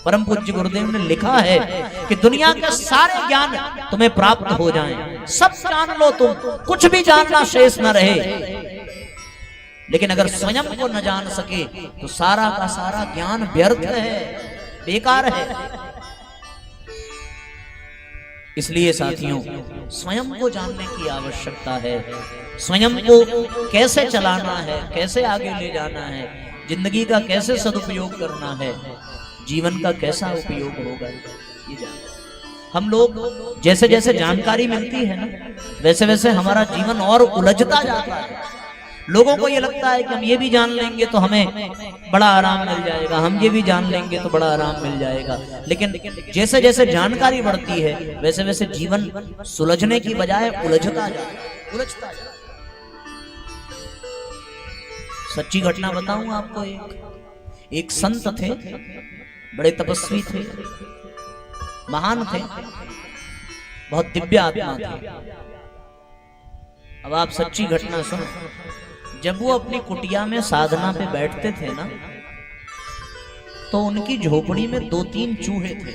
परम पूज्य गुरुदेव ने लिखा है कि दुनिया के सारे ज्ञान तुम्हें प्राप्त हो जाएं, सब जान लो तुम, कुछ भी जानना शेष न रहे, लेकिन अगर स्वयं को न जान सके तो सारा का सारा ज्ञान व्यर्थ है, बेकार है। इसलिए साथियों, स्वयं को जानने की आवश्यकता है। स्वयं को कैसे चलाना है, कैसे आगे ले जाना है, जिंदगी का कैसे सदुपयोग करना है, जीवन का कैसा उपयोग होगा, ये जानना। हम लोग जैसे जैसे जानकारी मिलती है ना, वैसे वैसे हमारा जीवन और उलझता जाता है। लोगों को ये लगता है कि हम ये भी जान लेंगे तो हमें बड़ा आराम मिल जाएगा, हम ये भी जान लेंगे तो बड़ा आराम मिल जाएगा, लेकिन जैसे जैसे जानकारी बढ़ती है वैसे वैसे जीवन सुलझने की बजाय उलझता जाता है। सच्ची घटना बताऊं आपको, एक संत थे, बड़े तपस्वी थे, महान थे, बहुत दिव्य आत्मा थे। अब आप सच्ची घटना सुनो। जब वो अपनी कुटिया में साधना पे बैठते थे ना, तो उनकी झोपड़ी में 2-3 चूहे थे।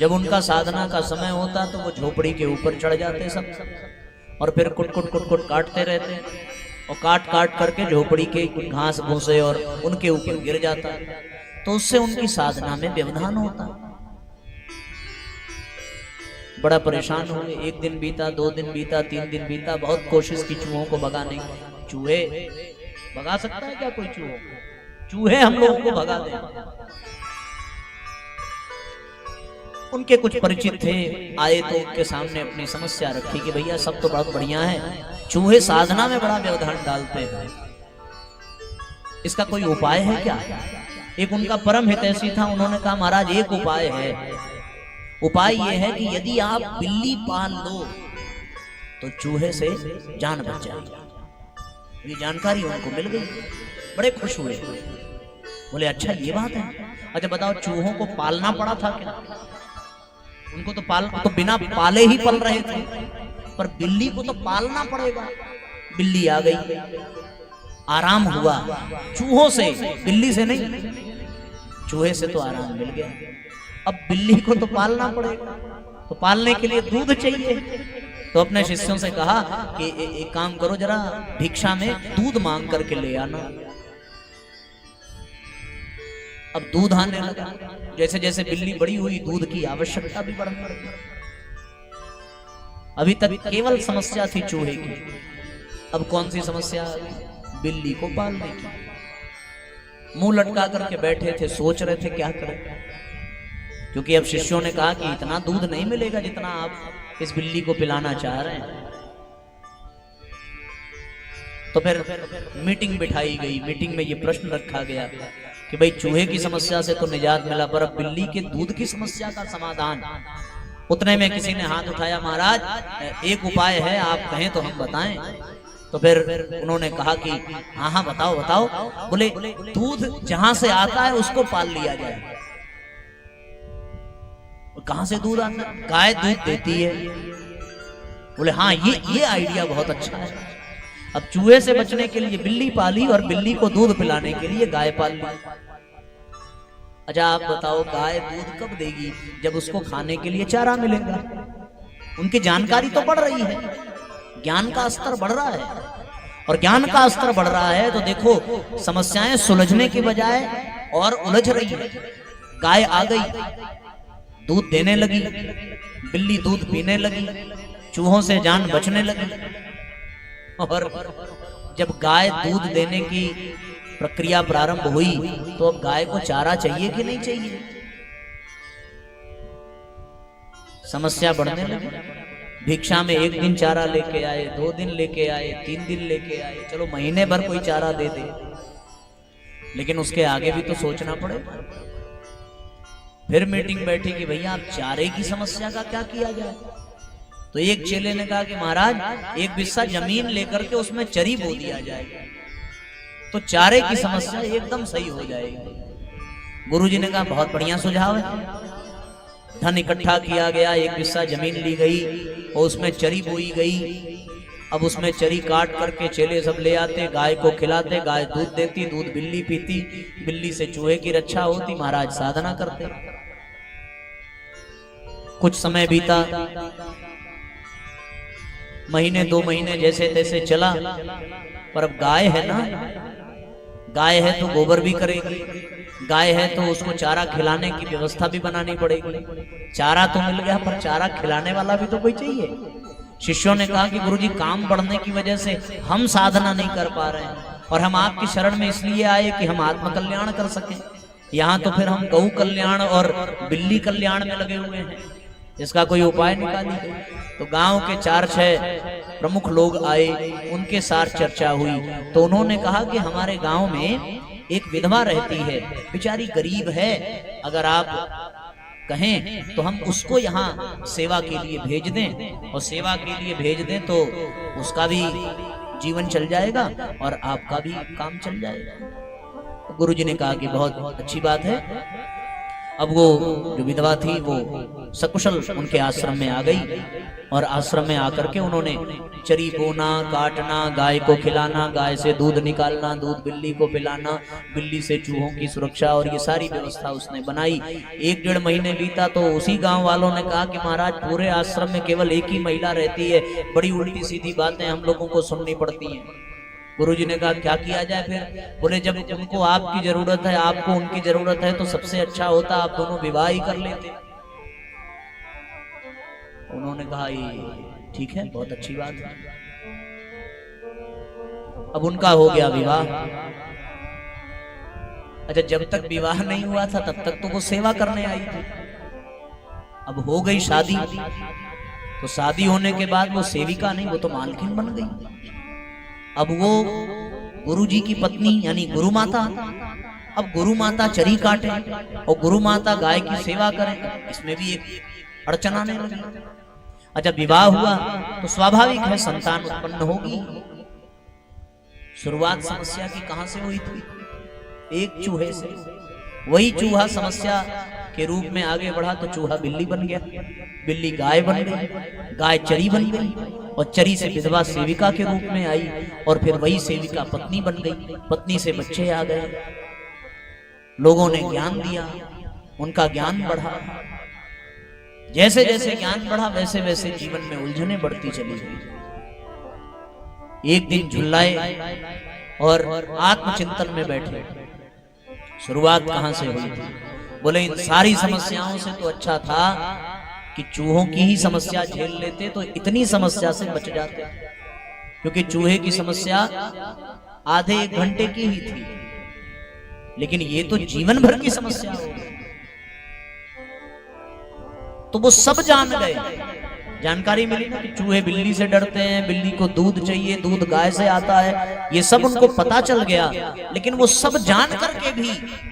जब उनका साधना का समय होता तो वो झोपड़ी के ऊपर चढ़ जाते सब, और फिर कुट कुट कुट कुट काटते रहते, और काट काट करके झोपड़ी के घास भूसे और उनके ऊपर गिर जाता, तो उससे उनकी साधना में व्यवधान होता। बड़ा परेशान हुए। 1 दिन बीता, 2 दिन बीता, 3 दिन बीता, बहुत कोशिश की चूहों को भगाने की। चूहे भगा सकता है क्या कोई चूहों? चूहे हम लोगों को भगा दे। उनके कुछ परिचित थे, आए तो उनके सामने अपनी समस्या रखी कि भैया सब तो बहुत बढ़िया है, चूहे साधना में बड़ा व्यवधान डालते हैं, इसका कोई उपाय है क्या? एक उनका परम हितैषी था, उन्होंने कहा महाराज एक उपाय है। उपाय यह है कि यदि आप बिल्ली पाल लो तो चूहे से जान बच जाएगी। ये जानकारी उनको मिल गई, बड़े खुश हुए। बोले अच्छा ये बात है। अच्छा बताओ, चूहों को पालना पड़ा था क्या? उनको तो बिना पाले ही पल रहे थे, पर बिल्ली को तो पालना पड़ेगा। बिल्ली आ गई, आराम हुआ चूहों से, बिल्ली से नहीं। चूहे से तो आराम मिल गया, अब बिल्ली को तो पालना पड़ेगा, तो पालने के लिए दूध चाहिए। तो अपने शिष्यों से कहा कि एक काम करो, जरा भिक्षा में दूध मांग करके ले आना। अब दूध आने लगा। जैसे जैसे बिल्ली बड़ी हुई, दूध की आवश्यकता भी बढ़ने लगी। अभी तक केवल समस्या थी चूहे की, अब कौन सी समस्या? बिल्ली को पालने की। मुंह लटका करके बैठे थे, सोच रहे थे क्या करें, क्योंकि अब शिष्यों ने कहा कि इतना दूध नहीं मिलेगा जितना आप इस बिल्ली को पिलाना चाह रहे हैं। तो फिर मीटिंग बिठाई गई। मीटिंग में ये प्रश्न रखा गया कि भाई चूहे की समस्या से तो निजात मिला, पर अब बिल्ली के दूध की समस्या का समाधान। उतने में किसी ने हाथ उठाया, महाराज एक उपाय है, आप कहें तो हम बताएं। तो फिर उन्होंने कहा कि हाँ हाँ बताओ बताओ। बोले दूध जहां से आता है उसको पाल लिया जाए। कहां से दूध आता है? गाय दूध देती है। बोले हाँ ये आइडिया बहुत अच्छा है। अब चूहे से बचने के लिए बिल्ली पाली और बिल्ली को दूध पिलाने के लिए गाय पाल ली। अच्छा आप बताओ, गाय दूध कब देगी? जब उसको खाने के लिए चारा मिलेगा। उनकी जानकारी तो बढ़ रही है, ज्ञान का स्तर बढ़ रहा है, और ज्ञान का स्तर बढ़ रहा है तो देखो समस्याएं सुलझने की बजाय और उलझ रही है। गाय आ गई, दूध देने लगी, बिल्ली दूध पीने लगी, चूहों से जान बचने लगी। और जब गाय दूध देने की प्रक्रिया प्रारंभ हुई तो अब गाय को चारा चाहिए कि नहीं चाहिए? समस्या बढ़ने लगी। भिक्षा में 1 दिन चारा लेके आए, 2 दिन लेके आए, 3 दिन लेके आए, चलो महीने भर कोई चारा दे दे, लेकिन उसके आगे भी तो सोचना पड़ेगा। फिर मीटिंग बैठी कि भैया आप चारे की समस्या का क्या किया जाए? तो एक चेले ने कहा कि महाराज एक बिस्सा जमीन लेकर के उसमें चरी बो दिया जाए तो चारे की समस्या एकदम सही हो जाएगी। गुरुजी ने कहा बहुत बढ़िया सुझाव है। धन इकट्ठा किया गया, एक बिस्सा जमीन ली गई और उसमें चरी बोई गई, अब उसमें चरी काट करके चेले सब ले आते, गाय को खिलाते, गाय दूध देती, दूध बिल्ली पीती, बिल्ली से चूहे की रक्षा होती, महाराज साधना करते। कुछ समय बीता, महीने 2 महीने जैसे तैसे चला, पर अब गाय है ना, गाय है तो गोबर भी करेगी, गाय है तो उसको चारा खिलाने की व्यवस्था भी बनानी पड़ेगी। चारा तो मिल गया पर चारा खिलाने वाला भी तो कोई चाहिए। शिष्यों ने कहा कि गुरुजी काम बढ़ने की वजह से हम साधना नहीं कर पा रहे हैं और हम आपकी शरण में इसलिए आए कि हम आत्म कल्याण कर सकें। यहाँ तो फिर हम गौ कल्याण और बिल्ली कल्याण में लगे हुए हैं, इसका कोई उपाय निकालिए। तो गांव के 4-6 प्रमुख लोग आए, उनके साथ चर्चा हुई तो उन्होंने कहा कि हमारे गांव में एक विधवा रहती है, बेचारी गरीब है, अगर आप कहें तो हम उसको यहाँ सेवा के लिए भेज दें, और सेवा के लिए भेज दें तो उसका भी जीवन चल जाएगा और आपका भी काम चल जाएगा। गुरुजी ने कहा कि बहुत अच्छी बात है। अब वो जो विधवा थी वो सकुशल उनके आश्रम में आ गई और आश्रम में आकर के उन्होंने चरी बोना, काटना, गाय को खिलाना, गाय से दूध निकालना, दूध बिल्ली को पिलाना, बिल्ली से चूहों की सुरक्षा, और ये सारी व्यवस्था उसने बनाई। 1-1.5 महीने बीता तो उसी गांव वालों ने कहा कि महाराज पूरे आश्रम में केवल एक ही महिला रहती है, बड़ी उल्टी सीधी बातें हम लोगों को सुननी पड़ती हैं। गुरुजी ने कहा क्या किया जाए फिर? बोले जब उनको आपकी जरूरत है, आपको उनकी जरूरत है, तो सबसे अच्छा होता आप दोनों विवाह ही कर लेते। उन्होंने कहा ये ठीक है, बहुत अच्छी बात है। अब उनका हो गया विवाह। अच्छा, जब तक विवाह नहीं हुआ था तब तक तो वो सेवा करने आई थी। अब हो गई शादी, तो शादी होने के बाद वो सेविका नहीं, वो तो मालकिन बन गई। अब वो गुरुजी की पत्नी यानी गुरु माता, अब गुरु माता चरी काटे और गुरु माता गाय की सेवा करें, इसमें भी एक अड़चन आने लगी। अच्छा, विवाह हुआ तो स्वाभाविक है संतान उत्पन्न होगी। शुरुआत समस्या की कहां से हुई थी? एक चूहे से। वही चूहा समस्या के रूप में आगे बढ़ा तो चूहा बिल्ली बन गया, बिल्ली गाय बन गई, गाय चरी बन गई, और चरी से विधवा सेविका के रूप में आई, और फिर वही सेविका पत्नी बन गई, पत्नी से बच्चे आ गए। लोगों ने ज्ञान दिया, उनका ज्ञान बढ़ा, जैसे जैसे ज्ञान बढ़ा वैसे वैसे जीवन में उलझने बढ़ती चली गई। एक दिन झुल्लाए और आत्मचिंतन में बैठे। शुरुआत कहां से हुई थी? बोले इन सारी समस्याओं से तो अच्छा था कि चूहों की ही समस्या झेल लेते तो इतनी समस्या से बच जाते, क्योंकि चूहे की समस्या आधे 1 घंटे की ही थी, लेकिन ये तो जीवन भर की समस्या हो गई। तो वो सब जान गए, जानकारी मिली ना कि चूहे बिल्ली से डरते हैं, बिल्ली को दूध चाहिए, दूध गाय से आता है, ये सब उनको पता चल गया। लेकिन वो सब जान करके भी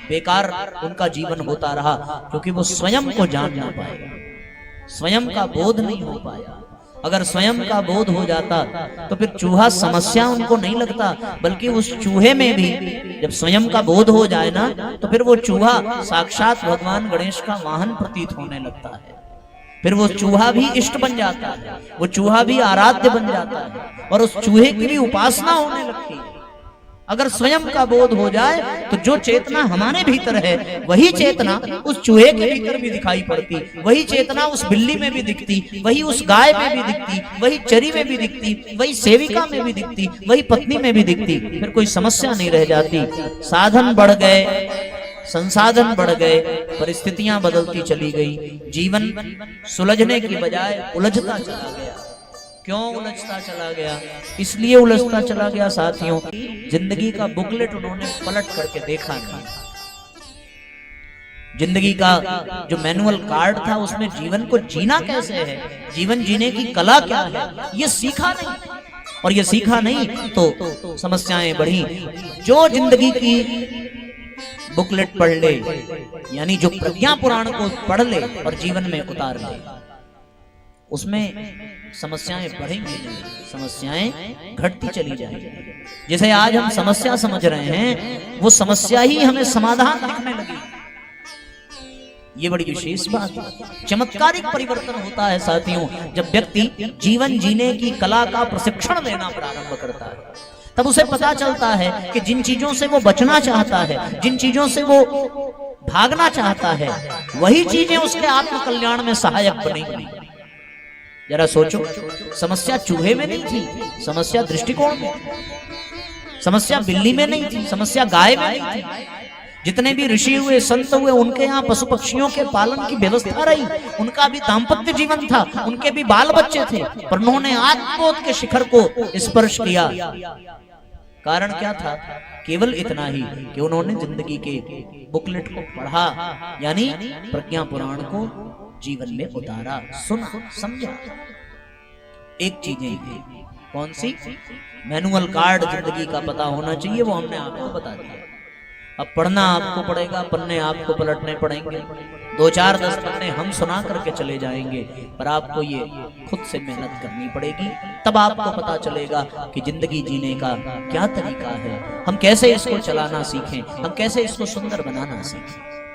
बेकार उनका जीवन होता रहा, क्योंकि वो स्वयं को जान ना पाए, स्वयं का बोध नहीं हो पाया। अगर स्वयं का बोध हो जाता तो फिर चूहा समस्या उनको नहीं लगता, बल्कि उस चूहे में भी जब स्वयं का बोध हो जाए ना तो फिर वो चूहा साक्षात भगवान गणेश का वाहन प्रतीत होने लगता है। फिर वो चूहा भी इष्ट बन जाता है, वो चूहा भी आराध्य बन जाता है, और उस चूहे की भी उपासना होने लगती है। अगर स्वयं का बोध हो जाए तो जो चेतना हमारे भीतर है वही चेतना उस चूहे के भीतर भी दिखाई पड़ती, वही चेतना उस बिल्ली में भी दिखती, वही उस गाय में भी दिखती, वही चरी में भी दिखती, वही सेविका में भी दिखती, वही पत्नी में भी दिखती। फिर कोई समस्या नहीं रह जाती। साधन बढ़ गए, संसाधन बढ़ गए, परिस्थितियां बदलती चली गई, जीवन सुलझने की बजाय उलझता चला गया। क्यों उलझता चला गया? इसलिए उलझता चला गया साथियों, जिंदगी का बुकलेट उन्होंने पलट करके देखा नहीं। जिंदगी का जो मैनुअल कार्ड था उसमें जीवन को जीना कैसे है, जीवन जीने की कला क्या है, ये सीखा नहीं। और ये सीखा नहीं तो समस्याएं बढ़ी। जो जिंदगी की बुकलेट पढ़ ले, यानी जो प्रज्ञा पुराण को पढ़ ले और जीवन में उतार ले, उसमें समस्याएं बढ़ेंगी नहीं, समस्याएं घटती चली जाएंगी। जैसे आज हम समस्या समझ रहे हैं, वो समस्या ही हमें समाधान दिखने लगी। ये बड़ी विशेष बात है। चमत्कारिक परिवर्तन होता है साथियों जब व्यक्ति जीवन जीने की कला का प्रशिक्षण लेना प्रारंभ करता है। तब उसे पता चलता है कि जिन चीजों से वो बचना चाहता है, जिन चीजों से वो भागना चाहता है, वही चीजें उसके आत्म कल्याण में सहायक बनेंगी। जरा सोचो, समस्या चूहे में नहीं थी, समस्या दृष्टिकोण में, समस्या बिल्ली में नहीं थी, समस्या गाय में नहीं थी। जितने भी ऋषि हुए, संत हुए, उनके यहाँ पशु पक्षियों के पालन की व्यवस्था रही, उनका भी दाम्पत्य जीवन था, उनके भी बाल बच्चे थे, पर उन्होंने आत्मबोध के शिखर को स्पर्श किया। कारण क्या था? केवल इतना ही कि उन्होंने जिंदगी के बुकलेट को पढ़ा, यानी प्रज्ञा पुराण को जीवन में उतारा, सुना, समझा। एक चीज है, कौन सी? मैनुअल कार्ड जिंदगी का पता होना चाहिए, वो हमने आपको बता दिया। अब पढ़ना आपको पड़ेगा, पन्ने आपको पलटने पड़ेंगे, 2-4-10 पन्ने हम सुना करके चले जाएंगे, पर आपको ये खुद से मेहनत करनी पड़ेगी। तब आपको पता चलेगा कि जिंदगी जीने का क्या तरीका है, हम कैसे इसको चलाना सीखें, हम कैसे इसको सुंदर बनाना सीखें।